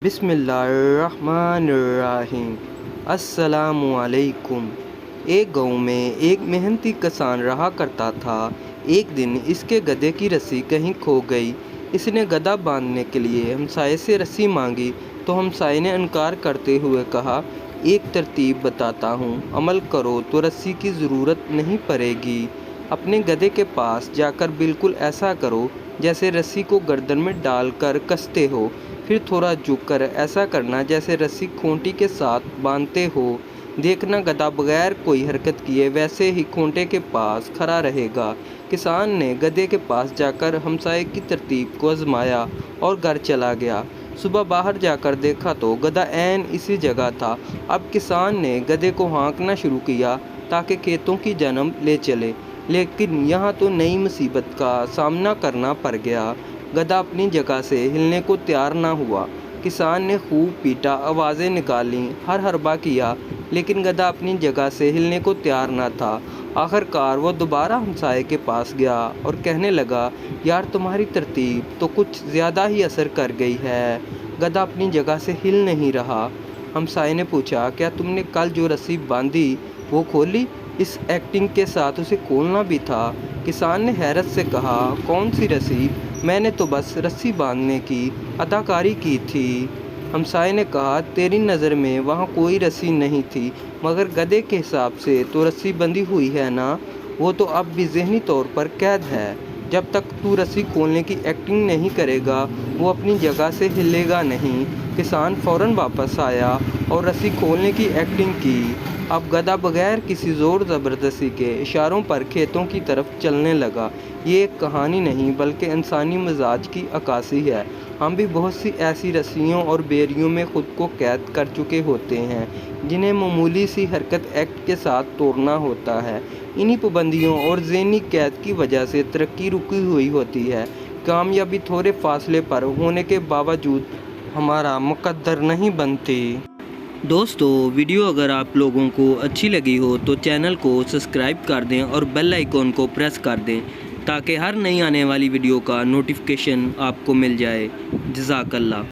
बिस्मिल्लाहिर्रहमानिर्रहीम। अस्सलामुअलैकुम। एक गांव में एक मेहनती किसान रहा करता था। एक दिन इसके गधे की रस्सी कहीं खो गई। इसने गधा बांधने के लिए हमसाये से रस्सी मांगी तो हमसाये ने इनकार करते हुए कहा, एक तरतीब बताता हूँ, अमल करो तो रस्सी की ज़रूरत नहीं पड़ेगी। अपने गधे के पास जाकर बिल्कुल ऐसा करो जैसे रस्सी को गर्दन में डालकर कसते हो, फिर थोड़ा झुककर ऐसा करना जैसे रस्सी खूंटी के साथ बांधते हो। देखना गधा बगैर कोई हरकत किए वैसे ही खूंटे के पास खड़ा रहेगा। किसान ने गधे के पास जाकर हमसाये की तरतीब को आजमाया और घर चला गया। सुबह बाहर जाकर देखा तो गधा ऐन इसी जगह था। अब किसान ने गधे को हाँकना शुरू किया ताकि खेतों की जन्म ले चले, लेकिन यहाँ तो नई मुसीबत का सामना करना पड़ गया। गधा अपनी जगह से हिलने को तैयार ना हुआ। किसान ने खूब पीटा, आवाज़ें निकालीं, हर हरबा किया, लेकिन गधा अपनी जगह से हिलने को तैयार ना था। आखिरकार वो दोबारा हमसाये के पास गया और कहने लगा, यार तुम्हारी तरतीब तो कुछ ज़्यादा ही असर कर गई है, गधा अपनी जगह से हिल नहीं रहा। हमसाये ने पूछा, क्या तुमने कल जो रस्सी बांधी वो खोली? इस एक्टिंग के साथ उसे खोलना भी था। किसान ने हैरत से कहा, कौन सी रस्सी? मैंने तो बस रस्सी बांधने की अदाकारी की थी। हमसाये ने कहा, तेरी नज़र में वहाँ कोई रस्सी नहीं थी, मगर गधे के हिसाब से तो रस्सी बंधी हुई है ना। वो तो अब भी ज़हनी तौर पर कैद है। जब तक तू रस्सी खोलने की एक्टिंग नहीं करेगा वो अपनी जगह से हिलेगा नहीं। किसान फ़ौरन वापस आया और रस्सी खोलने की एक्टिंग की। अब गधा बगैर किसी ज़ोर ज़बरदस्ती के इशारों पर खेतों की तरफ चलने लगा। ये एक कहानी नहीं बल्कि इंसानी मिजाज की अक्कासी है। हम भी बहुत सी ऐसी रस्सियों और बेड़ियों में ख़ुद को कैद कर चुके होते हैं जिन्हें मामूली सी हरकत एक्ट के साथ तोड़ना होता है। इन्हीं पाबंदियों और ज़हनी कैद की वजह से तरक्की रुकी हुई होती है। कामयाबी थोड़े फासले पर होने के बावजूद हमारा मुकद्दर नहीं बनती। दोस्तों, वीडियो अगर आप लोगों को अच्छी लगी हो तो चैनल को सब्सक्राइब कर दें और बेल आइकॉन को प्रेस कर दें ताकि हर नई आने वाली वीडियो का नोटिफिकेशन आपको मिल जाए। जज़ाकल्लाह।